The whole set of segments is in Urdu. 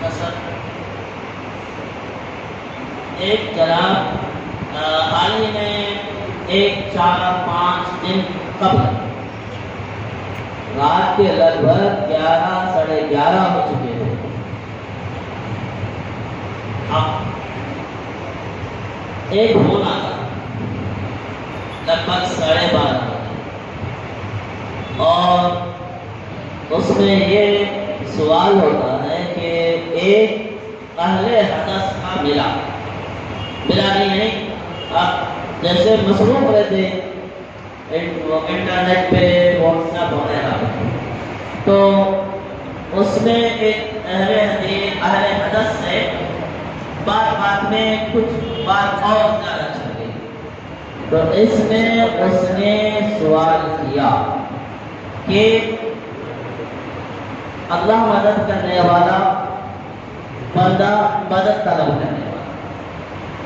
مختصر ایک جناب حال ہی میں 4-5 دن قبل رات کے لگ بھگ 11-11:30 ہو چکے تھے. ایک فون آتا لگ بھگ 12:30 بجے اور اس میں یہ سوال ہوتا ہے کہ ایک اہل حدث کا ملا نہیں جیسے مصروف رہتے انٹرنیٹ پہ واٹس ایپ وغیرہ تو اس میں ایک اہل حدث سے بات میں کچھ بات اور زیادہ چل گئی. تو اس نے سوال کیا کہ اللہ مدد کرنے والا بندہ مدد طلب کرنے والا،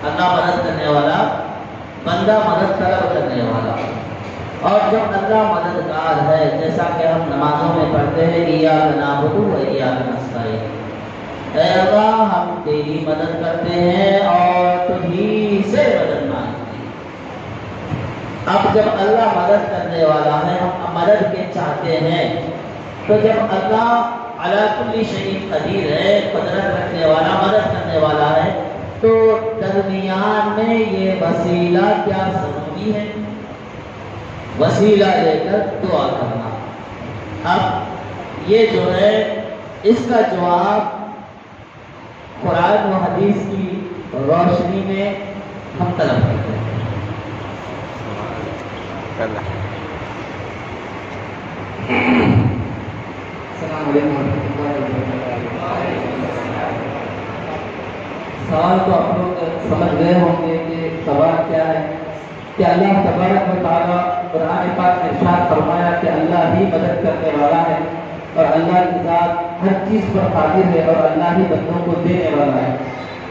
اللہ مدد کرنے والا بندہ مدد طلب کرنے والا. اور جب اللہ مددگار ہے جیسا کہ ہم نمازوں میں پڑھتے ہیں ایاک نعبد و ایاک نستعین، اے اللہ ہم تیری مدد کرتے ہیں اور تجھی سے مدد مانگتے ہیں. اب جب اللہ مدد کرنے والا ہے ہم مدد کے چاہتے ہیں تو جب اللہ علی کل شیء قدیر ہے، قدرت رکھنے والا مدد کرنے والا ہے، تو درمیان میں یہ وسیلہ کیا ضروری ہے؟ وسیلہ لے کر دعا کرنا. اب یہ جو ہے اس کا جواب قرآن و حدیث کی روشنی میں ہم طلب کرتے ہیں. السلام علیکم ورحمۃ اللہ وبرکاتہ. سوال تو آپ لوگ سمجھ گئے ہوں گے کہ سوال کیا ہے کہ اللہ تبارک و تعالیٰ قرآن پاک نے ارشاد فرمایا کہ اللہ ہی مدد کرنے والا ہے اور اللہ کی ذات ہر چیز پر قادر ہے اور اللہ ہی بندوں کو دینے والا ہے.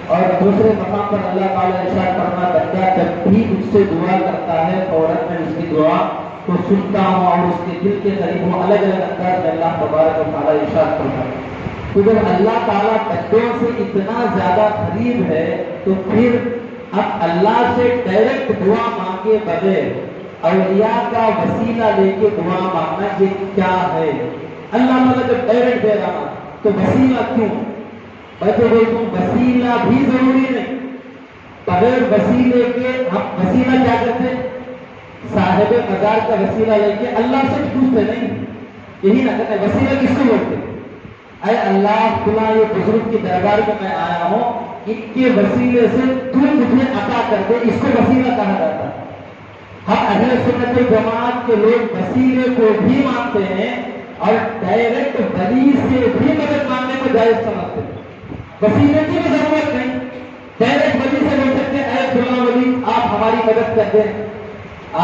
اور دوسرے مقام پر اللہ تعالیٰ ارشاد فرمایا بندہ جب بھی مجھ سے دعا کرتا ہے فوراً میں اس کی دعا کو سنتا ہوں اور اس کے دل کے قریب ہوں. الگ الگ انداز میں اللہ تبارک و تعالیٰ ارشاد فرمایا. تو جب اللہ تعالیٰ بندوں سے اتنا زیادہ قریب ہے تو پھر اب اللہ سے ڈائریکٹ دعا مانگے بغیر اولیاء کا وسیلہ لے کے دعا مانگنا یہ کیا ہے؟ اللہ تعالیٰ جب ڈائریکٹ دے رہا تو وسیلہ کیوں؟ وسیلہ بھی ضروری نہیں. بغیر وسیلے کے ہم وسیلہ کیا کرتے؟ صاحب مزار کا وسیلہ لے کے اللہ سے پوچھتے نہیں، یہی نہ کرتے. وسیلہ کس کو بولتے؟ اے اللہ فلاں یہ بزرگ کی دربار میں میں آیا ہوں، ان کے وسیلے سے تو مجھے عطا کر دے، اس کو وسیلہ کہا جاتا ہے. ہم اہل سنت جماعت کے لوگ وسیلے کو بھی مانتے ہیں اور ڈائریکٹ ولی سے بھی مدد مانگنے کو جائز سمجھتے ہیں. وسیلے کی بھی ضرورت نہیں، ڈائریکٹ ولی سے بول سکتے اے فلاں ولی آپ ہماری مدد کر دیں.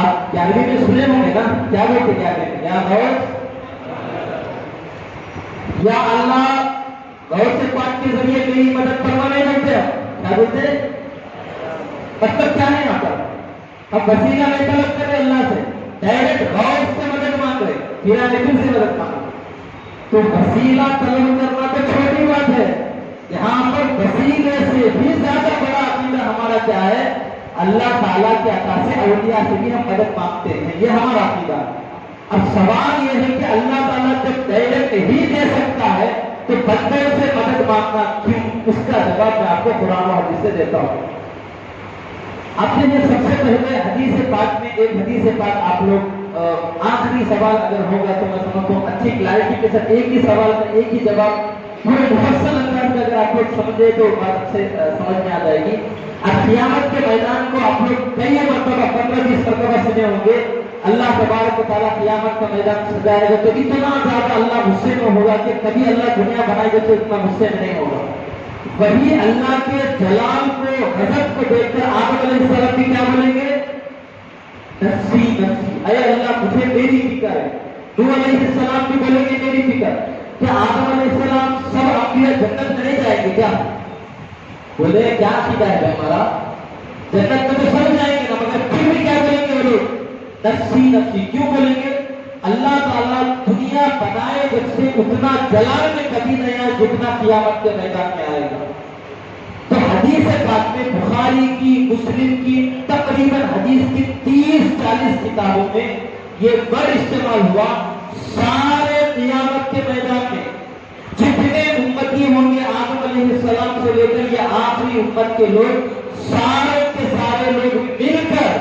آپ 11ویں میں سنے ہوں گے نا کیا بولتے؟ کیا کہتے؟ یا غوث یا اللہ، غوث پاک کے ذریعے میری مدد فرما نہیں بولتے. کیا بولتے؟ مطلب کیا نہیں آتا. اب وسیلہ نہیں طلب کرے اللہ سے، ڈائریکٹ غوث سے مدد مانگ رہے، پھر نبی سے مدد مانگ. تو وسیلہ طلب کرنا تو چھوٹی بات ہے، یہاں پر وسیلے سے بھی زیادہ بڑا عقیدہ ہمارا کیا ہے؟ اللہ تعالیٰ کے عطا سے اولیاء سے بھی ہم مدد مانگتے ہیں، یہ ہمارا عقیدہ. اب سوال یہ ہے کہ اللہ تعالیٰ جب ڈائریکٹ ہی دے سکتا ہے تو بندوں سے مدد مانگنا کیوں؟ اس کا جواب میں آپ کو قرآن و حدیث سے دیتا ہوں. آپ نے یہ سب سے پہلے حدیث پاک میں ایک حدیث پاک آپ لوگ آخری سوال اگر ہوگا تو میں سمجھتا ہوں اچھی کلیئرٹی کے ساتھ ایک ہی سوال کا ایک ہی جواب پورے مفصل انداز میں اگر آپ لوگ سمجھے تو بات سے سمجھ میں آ جائے گی. اب قیامت کے میدان کو آپ لوگ کئی مرتبہ 15-20 مرتبہ سنے ہوں گے. اللہ تبارک و تعالیٰ قیامت کا میدان سجائے گا تو اتنا زیادہ اللہ غصے میں ہوگا کہ کبھی اللہ دنیا بنائے گا تو اتنا غصے میں نہیں ہوگا. وہی اللہ کے جلال کو غضب کو دیکھ کر آدم علیہ السلام بھی کیا بولیں گے؟ نفسی نفسی، اے اللہ مجھے میری فکر ہے. نوح علیہ السلام بھی بولیں گے میری فکر. کیا آدم علیہ السلام سب انبیاء جنت میں نہیں جائیں گے کیا؟ بولے کیا عقیدہ ہے ہمارا؟ جنت میں تو سب جائیں گے نا، مگر پھر بھی کیا بولیں گے وہ لوگ؟ نفسی نفسی. کیوں بولیں گے؟ اللہ تعالیٰ دنیا بنائے جب سے اتنا جلال میں کبھی نہیں آیا جتنا قیامت کے میدان میں آئے گا. تو حدیث پاک میں بخاری کی، مسلم کی، تقریباً حدیث کی 30-40 کتابوں میں یہ ورڈ استعمال ہوا. سارے قیامت کے میدان میں جتنے امتی ہوں گے آدم علیہ السلام سے لے کر یہ آخری امت کے لوگ، سارے کے سارے لوگ مل کر،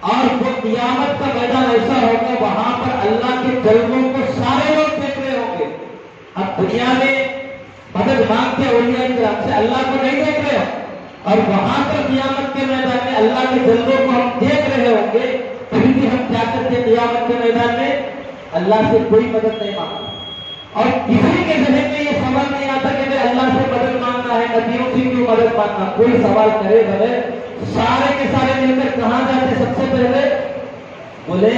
اور وہ قیامت کا میدان ایسا ہوگا وہاں پر اللہ کے جلووں کو سارے لوگ دیکھ رہے ہوں گے. اب دنیا میں مدد مانگتے اولیاء کرام سے اللہ کو نہیں دیکھ رہے ہو، اور وہاں پر قیامت کے میدان میں اللہ کے جلووں کو ہم دیکھ رہے ہوں گے، پھر بھی ہم کیا کرتے قیامت کے میدان میں اللہ سے کوئی مدد نہیں مانگتے. اور کسی کے ذہن میں یہ سوال نہیں آتا کہ میں اللہ سے مدد مانگنا ہے، نبیوں سے کیوں مدد مانگنا. کوئی سوال کرے بھلے، سارے کے سارے مل کر کہاں جاتے سب سے پہلے؟ بولے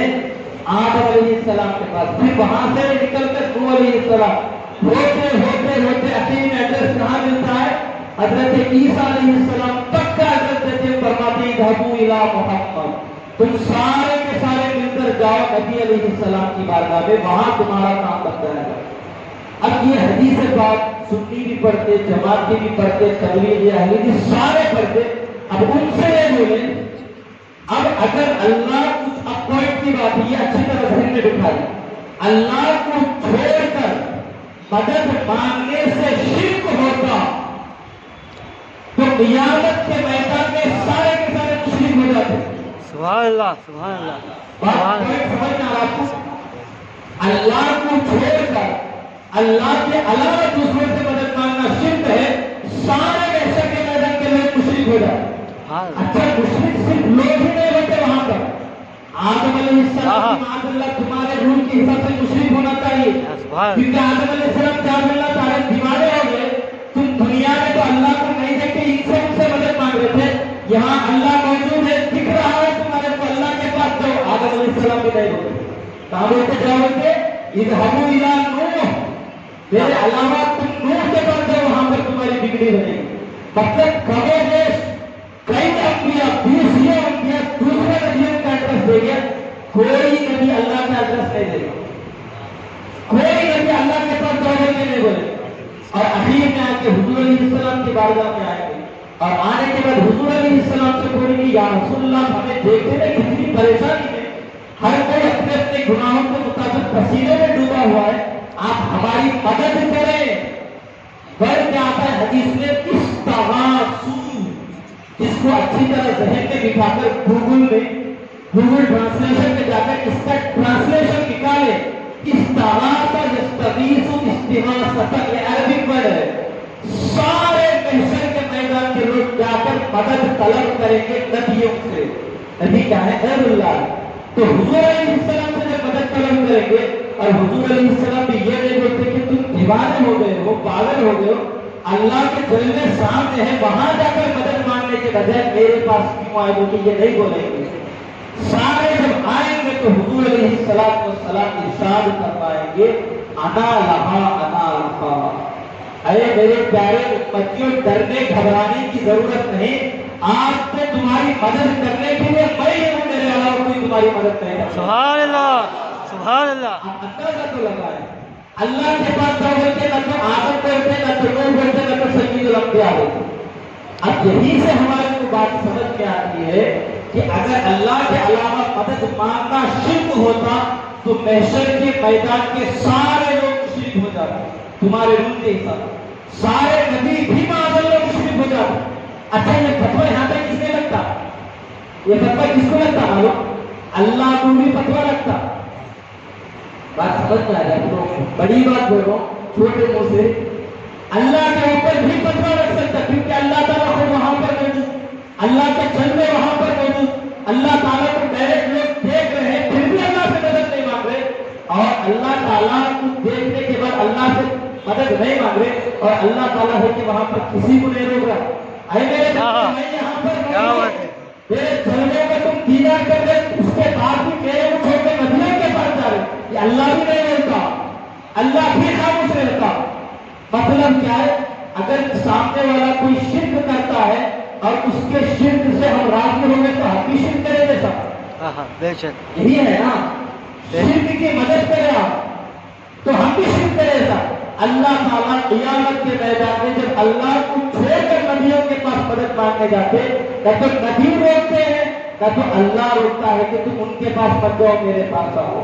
آدم علیہ السلام کے پاس. پھر وہاں سے نکل کر نوح علیہ السلام، ہوتے ہوتے ہوتے اخیر ایڈریس کہاں ملتا ہے؟ حضرت عیسیٰ علیہ السلام تک کا ایڈریس دیتے فرماتے ہیں اذهبوا الی محمد، تم سارے کے سارے مل کر جاؤ نبی علیہ السلام کی بارگاہ میں، وہاں تمہارا کام بن جائے گا. اب یہ حدیث بات سنی بھی پڑھتے، جماعتی بھی پڑھتے، تبلیغی اہلی بھی سارے پڑھتے. اب ان سے یہ بولے، اب اگر اللہ کچھ اپوائنٹ کی بات ہے، یہ اچھی طرح ذہن میں بٹھا لیں، اللہ کو چھوڑ کر مدد مانگنے سے شرک ہوتا تو قیامت کے میدان میں سارے کے سارے مشرک ہو جاتے. سبحان اللہ، سبحان اللہ. بات سمجھنا آپ کو، اللہ کو چھوڑ کر اللہ کے علاوہ دوسرے سے مدد مانگنا شرک ہے. سارے محشر کے میدان کے لوگ مشرک ہو جاتے. اچھا مشرک صرف لوگ ہی نہیں ہوتے وہاں پر، آدم علیہ السلام معاذ اللہ تمہارے روح کے حساب سے مشرک ہونا چاہیے، کیونکہ آدم علیہ السلام جان اللہ تعالیٰ دیوانے ہو گئے. تم دنیا میں تو اللہ کو نہیں دیکھتے، ان سے مدد مانگ رہے تھے. یہاں اللہ موجود ہے، دکھ رہا ہے تمہارے کو، اللہ کے پاس جاؤ. آدم علیہ السلام بھی نہیں ہوتے، کہاں بولتے جاؤ گے؟ اذهبوا الی نوح، میرے علاوہ تم نوح کے پاس جاؤ، وہاں پر تمہاری بگڑی بنے گی. مطلب کبھی دیش کئی انبیاء 20 انبیاء دوسرے نبیوں کا ایڈریس دے گیا، کوئی نبی اللہ کا ایڈریس نہیں دے گا، کوئی نبی اللہ کے پاس جانے کے نہیں بولے. اور اخیر میں آ کے حضور علیہ السلام کی بارگاہ میں آئے گے، اور آنے کے بعد حضور علیہ السلام سے بولیں گے یا رسول اللہ ہمیں دیکھتے ہیں کتنی پریشانی ہے، ہر کوئی اپنے اپنے گناہوں کے مطابق پسینے میں ڈوبا ہوا ہے، آپ ہماری مدد کریں. بڑھ کیا آتا ہے حدیث میں استغاثوا، اس کو اچھی طرح ذہن میں بٹھا کر گوگل ٹرانسلیشن میں جا کر اس کا ٹرانسلیشن نکالے. استغاث یستغیث استغاثۃ، یہ عربک ورڈ ہے. سارے محشر کے میدان کے لوگ جا کر مدد طلب کریں گے نبیوں سے. نبی کیا ہے؟ غیر اللہ. تو حضور علیہ السلام سے جب مدد طلب کریں گے، اور حضور علیہ السلام بھی یہ نہیں بولتے کہ تم دیوانے ہو گئے ہو، پاگل ہو گئے ہو، اللہ کے جلوے سامنے ہے، وہاں جا کر مدد مانگنے کے بجائے میرے پاس کیوں آئے ہو، کہ یہ نہیں بولیں گے. سارے جب آئیں گے تو حضور علیہ السلام ارشاد فرمائیں گے انا لہا انا لہا، اے میرے پیارے امتیوں ڈرنے گھبرانے کی ضرورت نہیں، آج سے تمہاری مدد کرنے کے لیے میں ہی ہوں، میرے علاوہ کوئی تمہاری مدد نہیں کرتا. سبحان اللہ، سبحان اللہ. اندازہ تو لگا ہے اللہ کے پاس جاؤ بولتے نہ تو آدم بولتے، نہ تو نوح بولتے، نہ تو سید الانبیاء بولتے. اب یہی سے ہمارے کو بات سمجھ میں آتی ہے کہ اگر اللہ کے علاوہ مدد مانگنا شرک ہوتا تو محشر کے میدان کے سارے لوگ مشرک ہو جاتے، تمہارے روح کے حساب سارے نبی بھی معاذ اللہ مشرک ہو جاتے. اچھا یہ فتویٰ یہاں تک کس نے لگتا؟ یہ فتویٰ کس کو لگتا؟ معلوم؟ اللہ کو بھی فتویٰ لگتا. بات سمجھ میں آ جائے تو بڑی بات بول رہا ہوں چھوٹے منہ سے، اللہ کے اوپر بھی فتویٰ رکھ سکتا، کیونکہ اللہ تعالیٰ کو وہاں پر موجود، اللہ کے جلوے وہاں پر موجود، اللہ تعالیٰ کو ڈائریکٹ لوگ دیکھ رہے ہیں پھر بھی اللہ سے مدد نہیں مانگ رہے، اور اللہ تعالیٰ کو دیکھنے کے بعد اللہ سے مدد نہیں مانگ رہے، اور اللہ تعالیٰ ہے کہ وہاں پر کسی کو نہیں روک رہا. اے میرے میں یہاں پر میرے جلوے میں تم دیدار کر رہے، اس کے بعد بھی میرے کو چھوڑ کے مدینے کے پاس جا رہے، یہ اللہ بھی نہیں رہتا، اللہ بھی خاموش رہتا. مطلب کیا ہے؟ اگر سامنے والا کوئی شرک کرتا ہے اور اس کے شرک سے ہم راضی ہوں گے تو ہم بھی شرک کریں گے. سب بے شک یہی ہے نا، شرک کی مدد کرے آپ تو ہم بھی شرک کرے گا. اللہ تعالیٰ قیامت کے میدان میں جب اللہ کو چھوڑ کر نبیوں کے پاس مدد مانگنے جاتے نہ تو نبی روکتے ہیں نہ تو اللہ روکتا ہے کہ تم ان کے پاس مت جاؤ میرے پاس آؤ.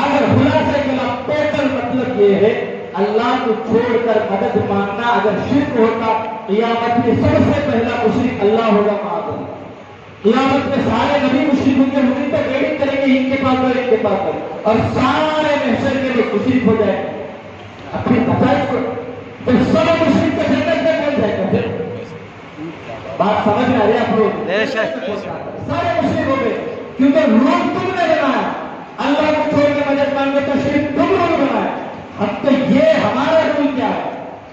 اگر خلاصہ کلام ٹوٹل مطلب یہ ہے اللہ کو چھوڑ کر مدد مانگنا اگر شرک ہوتا قیامت میں سب سے پہلا مشرک اللہ ہوگا. معاذ قیامت میں سارے نبی مشرک ہوں گے, وہی تو گیڈنگ کریں گے ان کے پاس اور ان کے پاس اور سارے محشر کے لوگ مشرک ہو جائیں گے. اپنی بچائی کو تو سب مشرک کو جنت میں کون جائے گا؟ پھر بات سمجھ میں آ رہی ہے آپ لوگ؟ سارے مشرک ہو گئے کیونکہ رول تم نے بنایا. اللہ کو چھوڑ کے مدد مانگے تو شرک تم رول بنایا. اب تو یہ ہمارا رول کیا ہے؟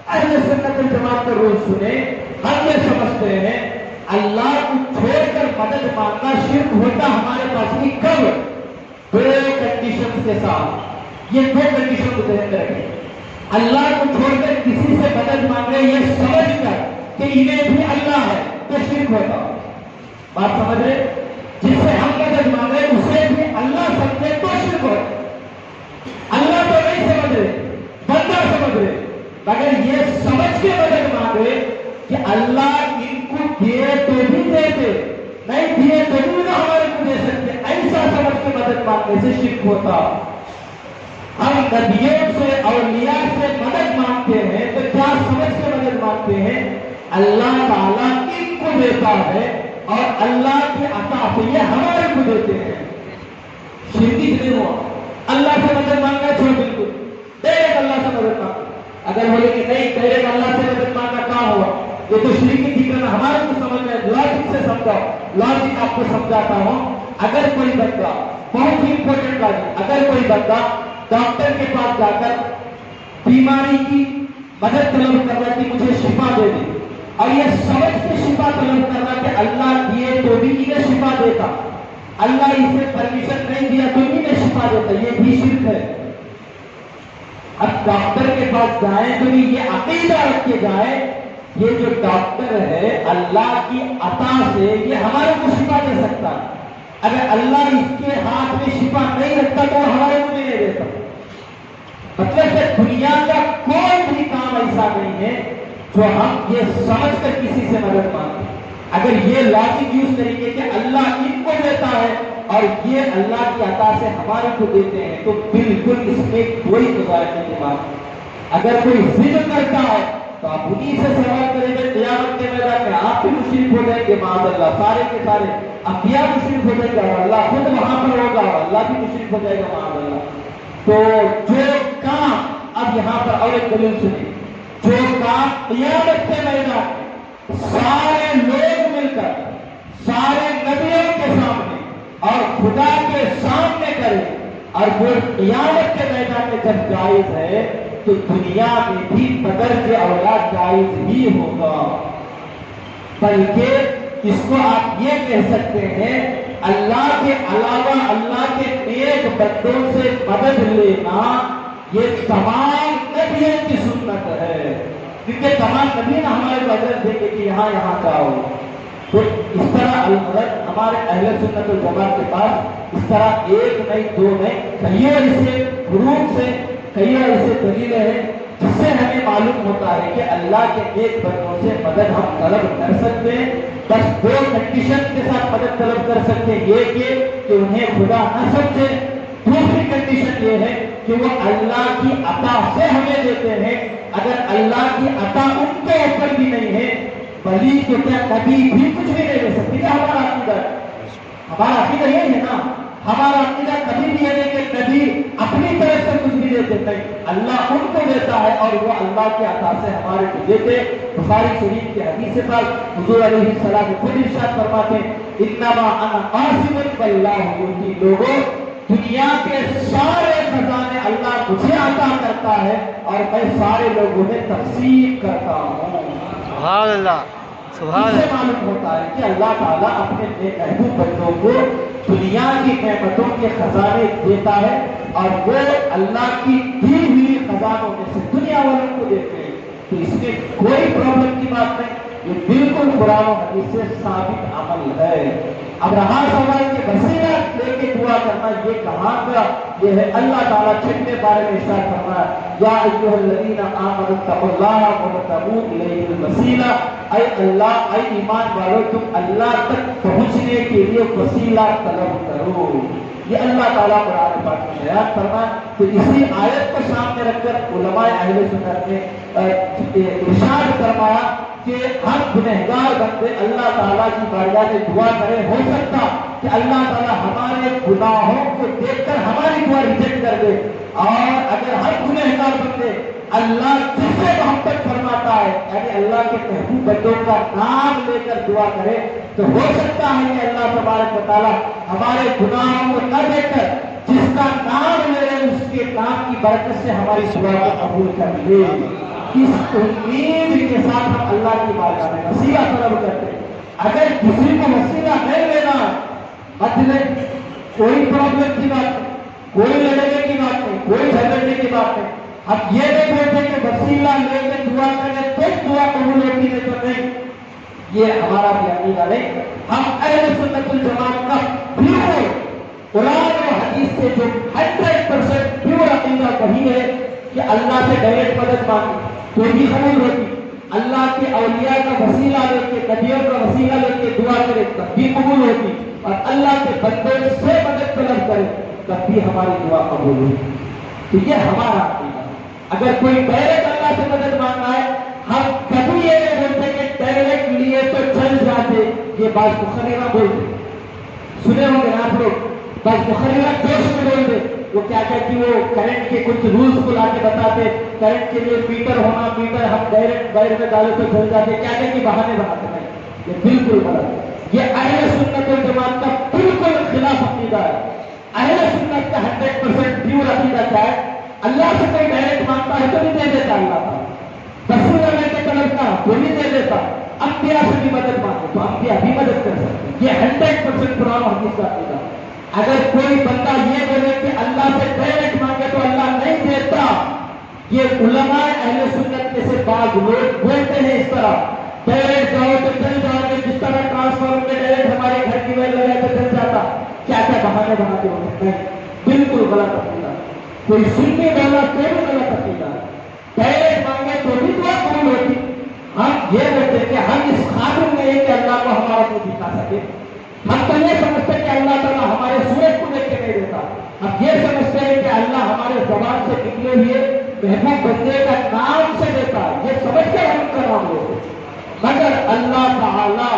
اہل سنت والجماعت کا رول سنے. ہم یہ سمجھتے ہیں اللہ کو چھوڑ کر مدد مانگنا شرک ہوتا ہمارے پاس بھی کب؟ دو کنڈیشن کے ساتھ. یہ دو کنڈیشن کو ذہن میں رکھیں. اللہ کو چھوڑ کر کسی سے مدد مانگ رہے یہ سمجھ کر کہ انہیں بھی اللہ ہے تو شرک ہوتا. بات سمجھ رہے؟ جس سے ہم مدد مانگ رہے اسے بھی اللہ سمجھے تو شرک ہوتا. اللہ تو نہیں سمجھ رہے, بندہ سمجھ رہے, مگر یہ سمجھ کے مدد مانگ رہے کہ اللہ ان کو دیے تو بھی دیتے, نہیں دیے تو بھی نہ ہمارے کو دے سکتے. ایسا سمجھ کے مدد مانگنے سے شرک ہوتا. ہم نبیوں سے اولیاء سے مدد مانگتے ہیں تو کیا سمجھ کے مدد مانگتے ہیں؟ اللہ تعالیٰ ان کو دیتا ہے اور اللہ کی عطا سے یہ ہمارے کو دیتے ہیں. شرکی نہیں ہوا. اللہ سے مدد مانگنا چھوڑ بالکل ڈائریکٹ اللہ سے مدد مانگنا. اگر بولے کہ نہیں ڈائریکٹ اللہ سے مدد مانگنا کہاں ہوا؟ یہ تو شرکی ٹھیک ہے. ہمارے کو سمجھ میں لاجک سے سمجھاؤ. لاجک آپ کو سمجھاتا ہوں. اگر کوئی بندہ بہت ہی امپورٹنٹ لاجک, اگر کوئی بندہ ڈاکٹر کے پاس جا کر بیماری کی مدد طلب کر رہا کہ مجھے شفا دے دے اور یہ سمجھ کے شفا طلب کر رہا کہ اللہ دیے تو بھی انہیں شفا دیتا, اللہ اسے پرمیشن نہیں دیا تو بھی انہیں شفا دیتا, یہ بھی شرک ہے. اب ڈاکٹر کے پاس جائیں تو بھی یہ عقیدہ رکھ کے جائیں یہ جو ڈاکٹر ہے اللہ کی عطا سے یہ ہمارے کو شفا دے سکتا ہے. اگر اللہ اس کے ہاتھ میں شفا نہیں رکھتا تو ہمارے کو نہیں دیتا. مطلب کہ دنیا کا کوئی بھی کام ایسا نہیں ہے جو ہم یہ سمجھ کر کسی سے مدد مانگیں. اگر یہ لاجک یوز کریں گے کہ اللہ ان کو دیتا ہے اور یہ اللہ کی عطا سے ہمارے کو دیتے ہیں تو بالکل اس میں کوئی گزارنے کی بات نہیں. اگر کوئی ضد کرتا ہے تو آپ انہیں سے سوال کریں گے قیامت کے میدان میں آپ بھی مشرک ہو جائیں گے. معاذ اللہ, سارے کے سارے انبیاء مشرک ہو جائے گا اور اللہ خود وہاں پر ہوگا اور اللہ بھی مشرک ہو جائے گا. معاذ اللہ. تو جو کام اب یہاں پر اور ایک دلیل سنیں, جو کام قیامت کے میدان میں سارے لوگ مل کر سارے نبیوں کے سامنے اور خدا کے سامنے کریں اور وہ قیامت کے میدان میں جب جائز ہے تو دنیا میں بھی بدر کے اولاد جائز ہی ہوگا. بلکہ اس کو آپ یہ کہہ سکتے ہیں اللہ کے علاوہ اللہ کے نیک بندوں سے مدد لینا یہ تمام نبیوں کی سنت ہے. کیونکہ تمام نبی نے ہمارے کو حضرت دیں گے کہ یہاں یہاں جاؤ. تو اس طرح المدد ہمارے اہل سنت والجماعت کے پاس اس طرح ایک نہیں دو نہیں کئیوں ایسے حروف سے کئیوں ایسے دلیلیں ہیں جس سے ہمیں معلوم ہوتا ہے کہ اللہ کے نیک بندوں سے مدد ہم طلب کر سکتے ہیں. بس دو کنڈیشن کے ساتھ مدد طلب کر سکتے ہیں, یہ کہ انہیں خدا نہ سمجھے. دوسری کنڈیشن یہ ہے کہ وہ اللہ کی عطا سے ہمیں دیتے ہیں. اگر اللہ کی عطا ان کے اوپر بھی نہیں ہے ولی تو کیا کبھی بھی کچھ بھی نہیں دے سکتی. ہمارا عقیدہ یہی ہے نا. ہمارا عقیدہ کبھی بھی یہ نہیں کہ نبی اپنی طرف سے کچھ بھی دیتے نہیں, اللہ ان کو دیتا ہے اور وہ اللہ کے عطا سے ہمارے کو دیتے. بخاری شریف کی حدیث پر حضور علیہ السلام خود ارشاد فرماتے ہیں انما انا قاسم واللہ یؤتی. لوگوں دنیا کے سارے خزانے اللہ مجھے عطا کرتا ہے اور میں سارے لوگوں میں تقسیم کرتا ہوں. سبحان اللہ. سبحان اللہ. معلوم ہوتا ہے کہ اللہ تعالیٰ اپنے نیک محبوب بندوں کو دنیا کی نعمتوں کے خزانے دیتا ہے اور وہ اللہ کی دی ہوئی خزانوں میں سے دنیا والوں کو دیتے ہیں. تو اس میں کوئی پرابلم کی بات نہیں. یہ بالکل قرآن و حدیث سے ثابت عمل ہے. اب رہا سوال کہ وسیلہ لے کے دعا کرنا یہ کہاں کا؟ یہ ہے اللہ تعالیٰ چھٹے بارے میں ارشاد فرمایا یا ایھا الذین آمنوا اتقوا اللہ وابتغوا الیہ الوسیلہ، اے اللہ، اے ایمان والو، تم اللہ تک پہنچنے کے لیے وسیلہ طلب کرو۔ یہ اللہ تعالیٰ قرآن پاک میں بیان فرمایا۔ تو اسی آیت کو سامنے رکھ کر علماء اہل سنت نے ارشاد فرمایا کہ ہر گنہگار بندے اللہ تعالیٰ کی بارگاہ میں دعا کرے، ہو سکتا کہ اللہ تعالیٰ ہمارے گناہوں کو دیکھ کر ہماری دعا ریجیکٹ کر دے، اور اگر ہر گنہگار بندے اللہ جس سے محبت فرماتا ہے یعنی اللہ کے محبوب بندوں کا نام لے کر دعا کرے، تو ہو سکتا ہے کہ اللہ تبارک و تعالیٰ ہمارے گناہوں کو نہ دیکھ کر جس کا نام لے رہے اس کے نام کی برکت سے ہماری دعا کو قبول کر لے۔ اس امید کے ساتھ ہم اللہ کی بارگاہ میں وسیلہ طلب کرتے ہیں۔ اگر کسی کو وسیلہ نہیں لینا مطلب کوئی پرابلم کی بات نہیں، کوئی لڑنے کی بات نہیں، کوئی جھگڑنے کی بات نہیں، اب یہ نہیں بولتے کہ وسیلہ لے کے دعا کریں تو دعا قبول ہوتی ہے تو نہیں، یہ ہمارا بھی عقیدہ نہیں۔ ہم اہل سنت الجماعت کا پیور قرآن و حدیث سے جو 100% پیور عقیدہ وہی ہے کہ اللہ سے ڈائریکٹ مدد مانگے تو بھی قبول ہوتی، اللہ کے اولیاء کا وسیلہ لے کے، نبیوں کا وسیلہ لے کے دعا کرے تب بھی قبول ہوتی، اور اللہ کے بندے سے مدد طلب کرے تب بھی ہماری دعا قبول ہوتی۔ تو یہ ہمارا عقیدہ۔ اگر کوئی ڈائریکٹ اللہ سے مدد مانگنا ہے، ہم کبھی یہ نہیں بولتے کہ ڈائریکٹ لیے تو چل جاتے، یہ بات مخررہ بولتے، سنے ہوں گے آپ لوگ، بس مخررہ جوش میں بول دے، وہ کیا کہتی وہ کرنٹ کے کچھ رولز کو لا کے بتاتے، کرنٹ کے لیے میٹر ہونا، میٹر ہم ڈائریکٹ وائر میں ڈالے تو چل جاتے، کیا کہتی بہانے بناتے ہیں۔ یہ بالکل غلط ہے، یہ اہل سنت والجماعت کا بالکل خلاف عقیدہ ہے۔ اہل سنت کا 100% پیور عقیدہ کیا ہے؟ اللہ سے کوئی ڈائریکٹ مانگتا ہے تو نہیں دے دیتا اللہ تعالیٰ، وسیلہ لے کے طلبتا ہے تو نہیں دے دیتا، انبیاء سے بھی مدد مانگے تو انبیاء بھی مدد کر سکتے، یہ 100% قرآن اور حدیث کا عقیدہ۔ اگر کوئی بندہ یہ بولے کہ اللہ سے ڈائریکٹ مانگے تو اللہ نہیں دیتا، یہ علماء اہل سنت میں سے بعض لوگ بولتے ہیں اس طرح، ڈائریکٹ جاؤ تو چل جاؤ گے، جس طرح ٹرانسفارمر میں ڈائریکٹ ہمارے گھر کی ویل لگائے تو چل جاتا، کیا کیا بہانے بناتے ہوتے ہیں، بالکل غلط عقیدہ۔ کوئی سننے والا تو بھی غلط عقیدہ ہے، ڈائریکٹ مانگے تو بھی دعا قبول ہوتی۔ ہم یہ بولتے ہیں کہ ہم اس قابل نہیں کہ اللہ کو ہمارا کو دکھا سکے، ہم تو یہ سمجھتے ہیں کہ اللہ تعالیٰ ہمارے سورج کو دیکھ کے نہیں دیتا، ہم یہ سمجھتے ہیں کہ اللہ ہمارے زبان سے نکلے ہوئے محبوب بندے کا نام سے دیتا، یہ سمجھ کر ہم کا نام لیتے، مگر اللہ تعالیٰ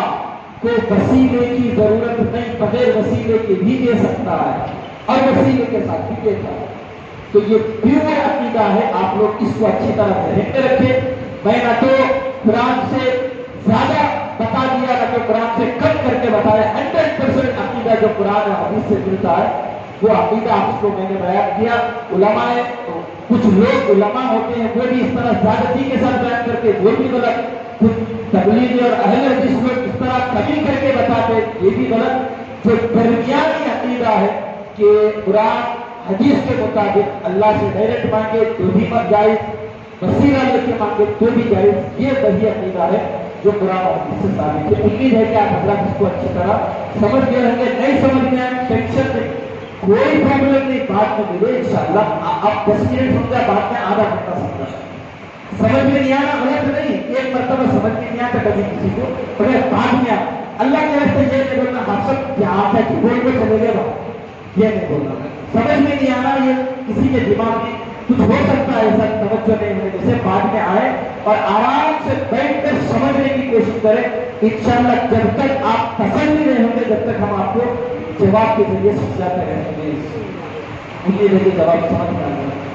کو وسیلے کی ضرورت نہیں، بغیر وسیلے کے بھی دے سکتا ہے اور وسیلے کے ساتھ بھی دیتا ہے۔ تو یہ پیور عقیدہ ہے، آپ لوگ اس کو اچھی طرح ذہن میں رکھیں۔ میں نہ تو قرآن سے زیادہ بتا دیا نہ تو قرآن سے کم کر کے بتایا، 100% عقیدہ جو قرآن اور حدیث سے ملتا ہے وہ عقیدہ آپ کو میں نے بیان کیا۔ علماء کچھ لوگ علماء ہوتے ہیں وہ بھی اس طرح زیادتی کے ساتھ بیان کرتے وہ بھی غلط، کچھ تبلیغی اور اہل حدیث لوگ اس طرح کمی کر کے بتاتے یہ بھی غلط۔ جو درمیانی عقیدہ ہے کہ قرآن حدیث کے مطابق اللہ سے ڈائریکٹ مانگے تو بھی مت جائز، وسیلہ لے کے مانگے تو بھی جائز، یہ وہی عقیدہ ہے جو قرآن اور حدیث سے ثابت ہے۔ امید ہے کہ آپ حضرات اس کو اچھی طرح سمجھ گئے ہوں گے، نہیں سمجھ گئے ہیں ٹینشن نہیں، کوئی پرابلم نہیں، بعد میں ملے انشاءاللہ۔ آپ 10 منٹ سمجھا، بعد میں آدھا گھنٹہ سمجھا، سمجھ میں نہیں آنا غلط نہیں، ایک مرتبہ سمجھ میں نہیں آتا کبھی کسی کو، مگر بعد میں اللہ کے راستے یہ نہیں بولنا آپ سب کیا آپ ہے کہ بول کے چلے گئے بات، یہ نہیں بولنا، سمجھ میں نہیں آنا، یہ کسی کے دماغ میں کچھ ہو سکتا ہے ایسا توجہ نہیں ہونے جیسے، بعد میں آئے اور آرام سے بیٹھ کر سمجھنے کی کوشش کریں انشاءاللہ۔ جب تک آپ تسلی نہیں ہوں گے جب تک ہم آپ کو جواب کے ذریعے سمجھاتے رہیں گے، امید ہے کہ جواب سمجھ میں آ جائے۔